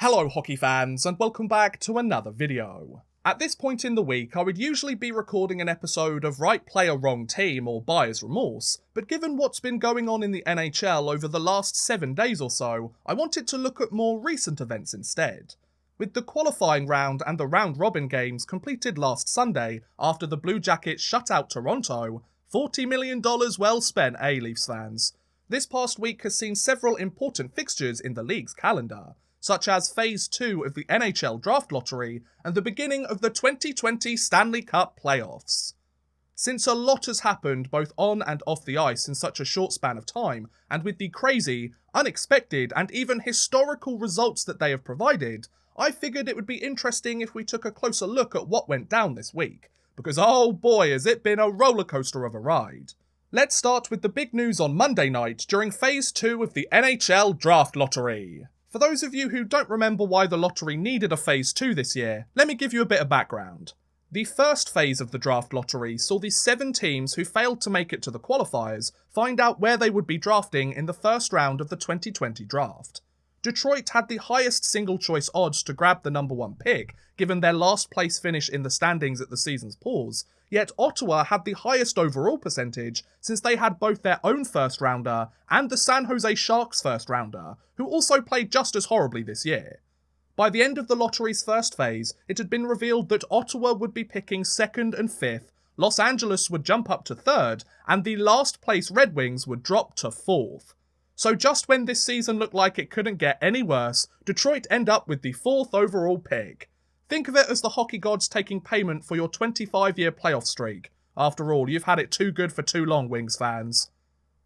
Hello hockey fans, and welcome back to another video. At this point in the week, I would usually be recording an episode of Right Player Wrong Team or Buyer's Remorse, but given what's been going on in the NHL over the last 7 days or so, I wanted to look at more recent events instead. With the qualifying round and the round-robin games completed last Sunday after the Blue Jackets shut out Toronto, $40 million well spent, Leafs fans. This past week has seen several important fixtures in the league's calendar, such as Phase 2 of the NHL Draft Lottery and the beginning of the 2020 Stanley Cup Playoffs. Since a lot has happened both on and off the ice in such a short span of time, and with the crazy, unexpected, and even historical results that they have provided, I figured it would be interesting if we took a closer look at what went down this week, because oh boy has it been a rollercoaster of a ride. Let's start with the big news on Monday night during Phase 2 of the NHL Draft Lottery. For those of you who don't remember why the lottery needed a Phase 2 this year, let me give you a bit of background. The first phase of the draft lottery saw the 7 teams who failed to make it to the qualifiers find out where they would be drafting in the first round of the 2020 draft. Detroit had the highest single choice odds to grab the number 1 pick, given their last place finish in the standings at the season's pause, yet Ottawa had the highest overall percentage since they had both their own first rounder and the San Jose Sharks first rounder, who also played just as horribly this year. By the end of the lottery's first phase, it had been revealed that Ottawa would be picking 2nd and 5th, Los Angeles would jump up to 3rd, and the last place Red Wings would drop to 4th. So just when this season looked like it couldn't get any worse, Detroit end up with the 4th overall pick. Think of it as the hockey gods taking payment for your 25-year playoff streak. After all, you've had it too good for too long, Wings fans.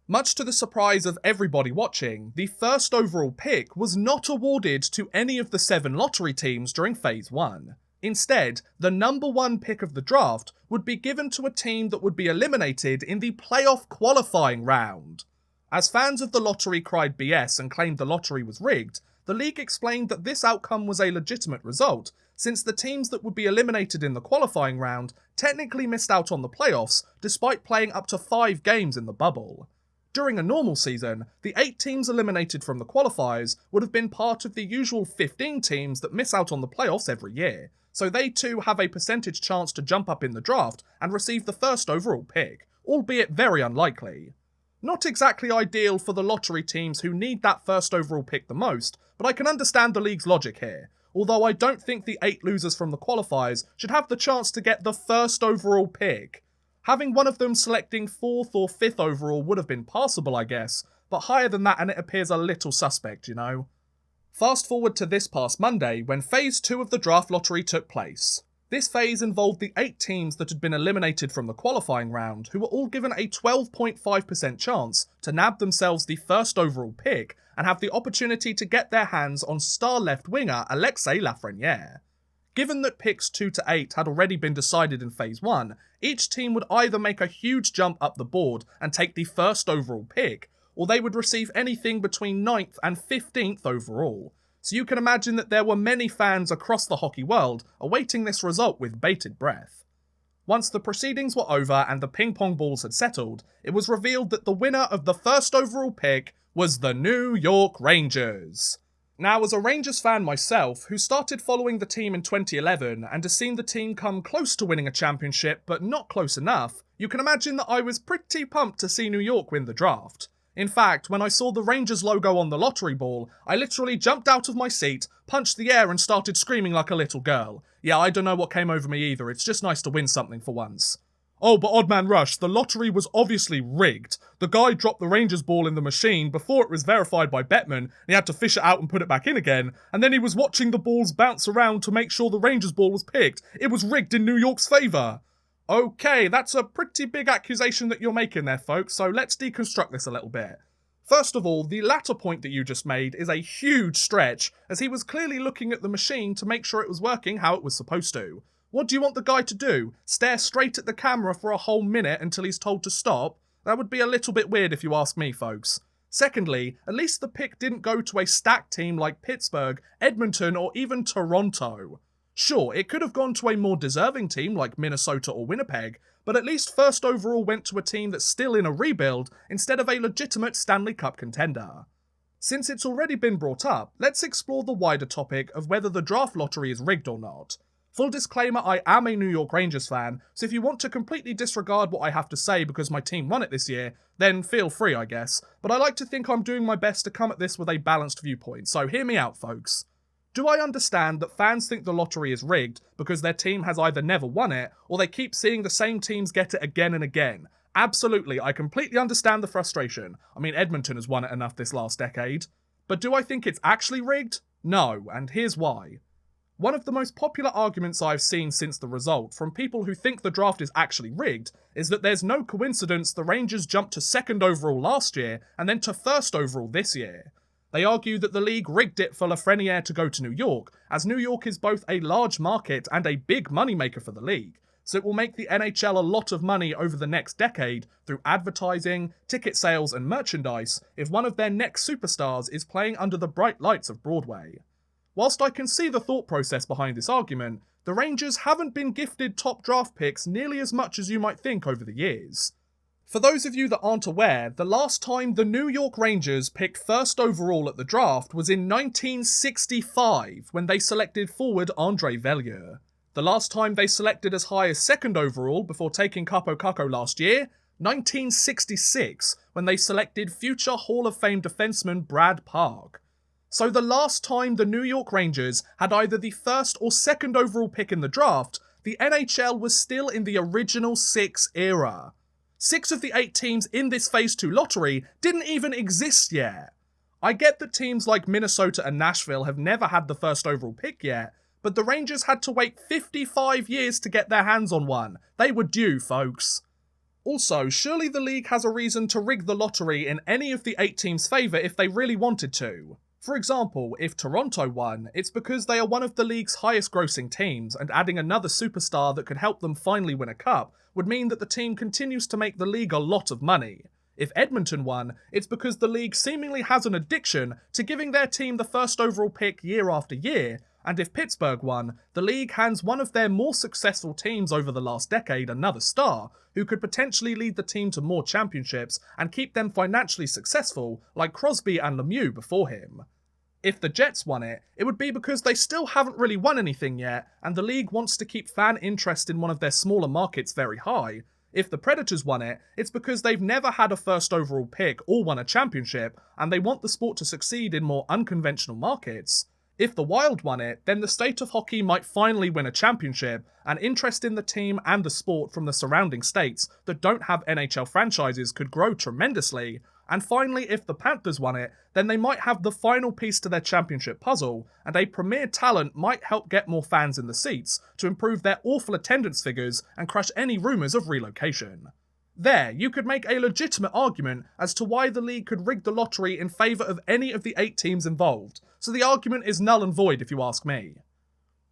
Much to the surprise of everybody watching, the first overall pick was not awarded to any of the 7 lottery teams during Phase 1. Instead, the number 1 pick of the draft would be given to a team that would be eliminated in the playoff qualifying round. As fans of the lottery cried BS and claimed the lottery was rigged, the league explained that this outcome was a legitimate result, since the teams that would be eliminated in the qualifying round technically missed out on the playoffs despite playing up to 5 games in the bubble. During a normal season, the 8 teams eliminated from the qualifiers would have been part of the usual 15 teams that miss out on the playoffs every year, so they too have a percentage chance to jump up in the draft and receive the first overall pick, albeit very unlikely. Not exactly ideal for the lottery teams who need that first overall pick the most, but I can understand the league's logic here, although I don't think the 8 losers from the qualifiers should have the chance to get the first overall pick. Having one of them selecting 4th or 5th overall would have been passable, I guess, but higher than that and it appears a little suspect, you know. Fast forward to this past Monday, when Phase 2 of the draft lottery took place. This phase involved the 8 teams that had been eliminated from the qualifying round, who were all given a 12.5% chance to nab themselves the first overall pick and have the opportunity to get their hands on star left winger Alexis Lafreniere. Given that picks 2 to 8 had already been decided in Phase 1, each team would either make a huge jump up the board and take the first overall pick, or they would receive anything between 9th and 15th overall. So you can imagine that there were many fans across the hockey world awaiting this result with bated breath. Once the proceedings were over and the ping-pong balls had settled, it was revealed that the winner of the first overall pick was the New York Rangers. Now, as a Rangers fan myself, who started following the team in 2011 and has seen the team come close to winning a championship but not close enough, you can imagine that I was pretty pumped to see New York win the draft. In fact, when I saw the Rangers logo on the lottery ball, I literally jumped out of my seat, punched the air and started screaming like a little girl. Yeah, I don't know what came over me either, it's just nice to win something for once. Oh, but Oddman Rush, the lottery was obviously rigged. The guy dropped the Rangers ball in the machine before it was verified by Bettman, and he had to fish it out and put it back in again, and then he was watching the balls bounce around to make sure the Rangers ball was picked. It was rigged in New York's favour. Okay, that's a pretty big accusation that you're making there, folks, so let's deconstruct this a little bit. First of all, the latter point that you just made is a huge stretch, as he was clearly looking at the machine to make sure it was working how it was supposed to. What do you want the guy to do? Stare straight at the camera for a whole minute until he's told to stop? That would be a little bit weird if you ask me, folks. Secondly, at least the pick didn't go to a stacked team like Pittsburgh, Edmonton, or even Toronto. Sure, it could have gone to a more deserving team like Minnesota or Winnipeg, but at least first overall went to a team that's still in a rebuild instead of a legitimate Stanley Cup contender. Since it's already been brought up, let's explore the wider topic of whether the draft lottery is rigged or not. Full disclaimer, I am a New York Rangers fan, so if you want to completely disregard what I have to say because my team won it this year, then feel free, I guess. But I like to think I'm doing my best to come at this with a balanced viewpoint, so hear me out, folks. Do I understand that fans think the lottery is rigged because their team has either never won it, or they keep seeing the same teams get it again and again? Absolutely, I completely understand the frustration. I mean, Edmonton has won it enough this last decade. But do I think it's actually rigged? No, and here's why. One of the most popular arguments I've seen since the result from people who think the draft is actually rigged is that there's no coincidence the Rangers jumped to 2nd overall last year and then to 1st overall this year. They argue that the league rigged it for Lafreniere to go to New York, as New York is both a large market and a big moneymaker for the league, so it will make the NHL a lot of money over the next decade through advertising, ticket sales and merchandise if one of their next superstars is playing under the bright lights of Broadway. Whilst I can see the thought process behind this argument, the Rangers haven't been gifted top draft picks nearly as much as you might think over the years. For those of you that aren't aware, the last time the New York Rangers picked 1st overall at the draft was in 1965 when they selected forward Andre Vellier. The last time they selected as high as 2nd overall before taking Capo Caco last year, 1966, when they selected future Hall of Fame defenseman Brad Park. So the last time the New York Rangers had either the 1st or 2nd overall pick in the draft, the NHL was still in the original 6 era. 6 of the 8 teams in this Phase 2 lottery didn't even exist yet. I get that teams like Minnesota and Nashville have never had the 1st overall pick yet, but the Rangers had to wait 55 years to get their hands on one. They were due, folks. Also, surely the league has a reason to rig the lottery in any of the 8 teams' favour if they really wanted to. For example, if Toronto won, it's because they are one of the league's highest grossing teams, and adding another superstar that could help them finally win a cup would mean that the team continues to make the league a lot of money. If Edmonton won, it's because the league seemingly has an addiction to giving their team the 1st overall pick year after year, and if Pittsburgh won, the league hands one of their more successful teams over the last decade another star, who could potentially lead the team to more championships and keep them financially successful, like Crosby and Lemieux before him. If the Jets won it, it would be because they still haven't really won anything yet, and the league wants to keep fan interest in one of their smaller markets very high. If the Predators won it, it's because they've never had a 1st overall pick or won a championship, and they want the sport to succeed in more unconventional markets. If the Wild won it, then the state of hockey might finally win a championship, and interest in the team and the sport from the surrounding states that don't have NHL franchises could grow tremendously. And finally, if the Panthers won it, then they might have the final piece to their championship puzzle, and a premier talent might help get more fans in the seats to improve their awful attendance figures and crush any rumours of relocation. There, you could make a legitimate argument as to why the league could rig the lottery in favour of any of the 8 teams involved, so the argument is null and void if you ask me.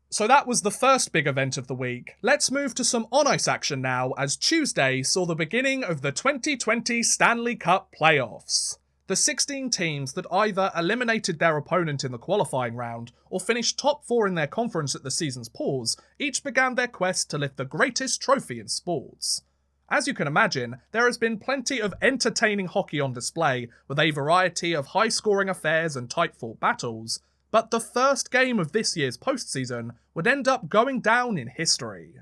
So that was the first big event of the week. Let's move to some on-ice action now, as Tuesday saw the beginning of the 2020 Stanley Cup Playoffs. The 16 teams that either eliminated their opponent in the qualifying round or finished top 4 in their conference at the season's pause each began their quest to lift the greatest trophy in sports. As you can imagine, there has been plenty of entertaining hockey on display, with a variety of high-scoring affairs and tight-fought battles, but the first game of this year's postseason would end up going down in history.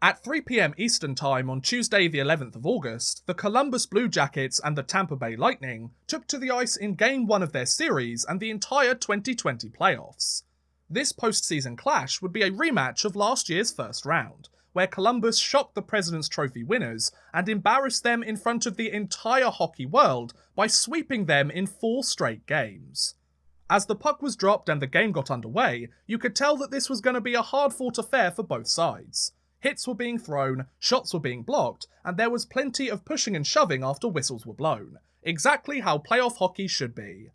At 3 PM Eastern Time on Tuesday the 11th of August, the Columbus Blue Jackets and the Tampa Bay Lightning took to the ice in Game 1 of their series and the entire 2020 playoffs. This postseason clash would be a rematch of last year's first round, where Columbus shocked the President's Trophy winners and embarrassed them in front of the entire hockey world by sweeping them in 4 straight games. As the puck was dropped and the game got underway, you could tell that this was going to be a hard-fought affair for both sides. Hits were being thrown, shots were being blocked, and there was plenty of pushing and shoving after whistles were blown. Exactly how playoff hockey should be.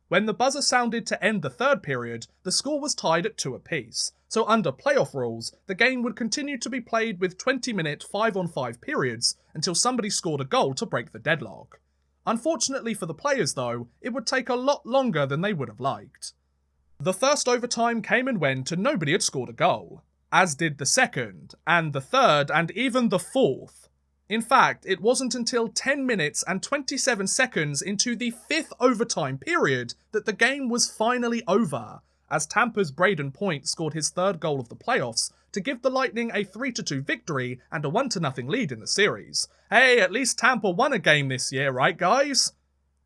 When the buzzer sounded to end the third period, the score was tied at 2 apiece, so under playoff rules, the game would continue to be played with 20-minute 5-on-5 periods until somebody scored a goal to break the deadlock. Unfortunately for the players though, it would take a lot longer than they would have liked. The first overtime came and went and nobody had scored a goal, as did the second, and the third, and even the fourth. In fact, it wasn't until 10 minutes and 27 seconds into the 5th overtime period that the game was finally over, as Tampa's Braden Point scored his 3rd goal of the playoffs to give the Lightning a 3-2 victory and a 1-0 lead in the series. Hey, at least Tampa won a game this year, right guys?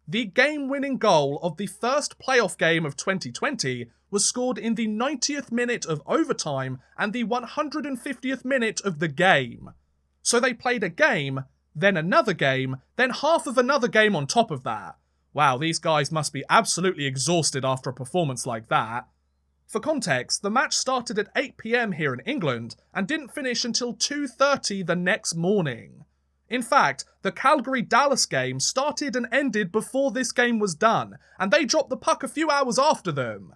The game-winning goal of the first playoff game of 2020 was scored in the 90th minute of overtime and the 150th minute of the game. So they played a game, then another game, then half of another game on top of that. Wow, these guys must be absolutely exhausted after a performance like that. For context, the match started at 8 PM here in England and didn't finish until 2:30 the next morning. In fact, the Calgary-Dallas game started and ended before this game was done, and they dropped the puck a few hours after them.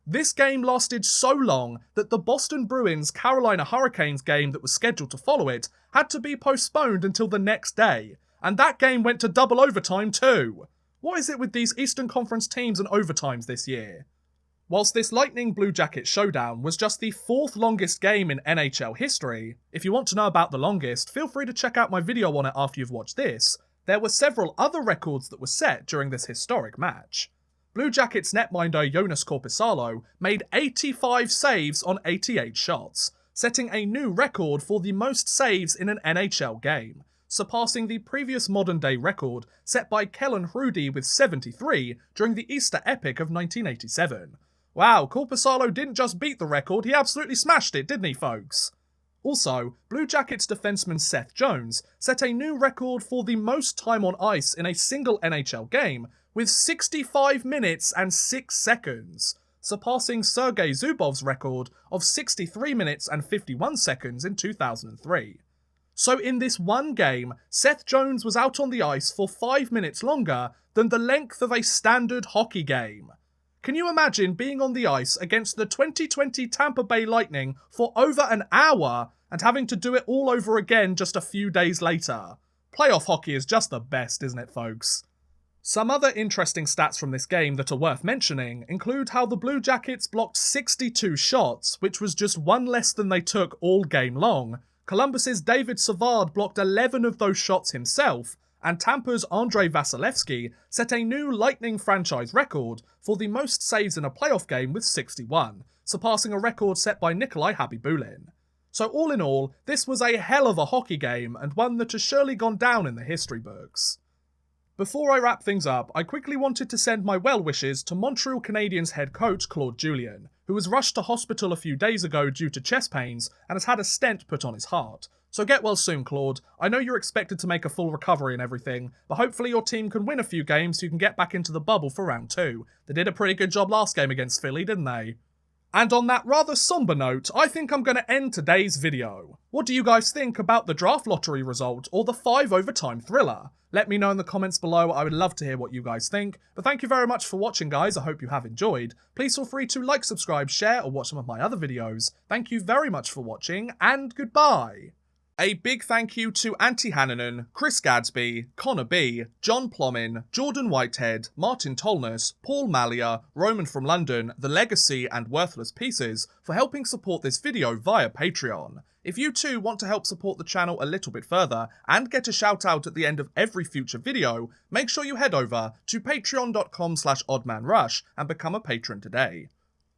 This game lasted so long that the Boston Bruins-Carolina Hurricanes game that was scheduled to follow it had to be postponed until the next day, and that game went to double overtime too. What is it with these Eastern Conference teams and overtimes this year? Whilst this Lightning Blue Jackets showdown was just the 4th longest game in NHL history, if you want to know about the longest, feel free to check out my video on it after you've watched this, there were several other records that were set during this historic match. Blue Jackets netminder Jonas Korpisalo made 85 saves on 88 shots, setting a new record for the most saves in an NHL game, surpassing the previous modern-day record set by Kellen Hrudey with 73 during the Easter Epic of 1987. Wow, Korpisalo didn't just beat the record, he absolutely smashed it, didn't he, folks? Also, Blue Jackets defenseman Seth Jones set a new record for the most time on ice in a single NHL game with 65 minutes and 6 seconds, surpassing Sergei Zubov's record of 63 minutes and 51 seconds in 2003. So in this one game, Seth Jones was out on the ice for 5 minutes longer than the length of a standard hockey game. Can you imagine being on the ice against the 2020 Tampa Bay Lightning for over an hour and having to do it all over again just a few days later? Playoff hockey is just the best, isn't it, folks? Some other interesting stats from this game that are worth mentioning include how the Blue Jackets blocked 62 shots, which was just one less than they took all game long. Columbus's David Savard blocked 11 of those shots himself, and Tampa's Andrei Vasilevsky set a new Lightning franchise record for the most saves in a playoff game with 61, surpassing a record set by Nikolai Habibulin. So all in all, this was a hell of a hockey game and one that has surely gone down in the history books. Before I wrap things up, I quickly wanted to send my well wishes to Montreal Canadiens head coach Claude Julien, who was rushed to hospital a few days ago due to chest pains and has had a stent put on his heart. So get well soon, Claude. I know you're expected to make a full recovery and everything, but hopefully your team can win a few games so you can get back into the bubble for round 2. They did a pretty good job last game against Philly, didn't they? And on that rather somber note, I think I'm going to end today's video. What do you guys think about the draft lottery result or the 5 overtime thriller? Let me know in the comments below, I would love to hear what you guys think. But thank you very much for watching, guys, I hope you have enjoyed. Please feel free to like, subscribe, share, or watch some of my other videos. Thank you very much for watching, and goodbye! A big thank you to Antti Hannanen, Chris Gadsby, Connor B, John Plomin, Jordan Whitehead, Martin Tolness, Paul Mallia, Roman from London, The Legacy, and Worthless Pieces for helping support this video via Patreon. If you too want to help support the channel a little bit further and get a shout out at the end of every future video, make sure you head over to patreon.com/oddmanrush and become a patron today.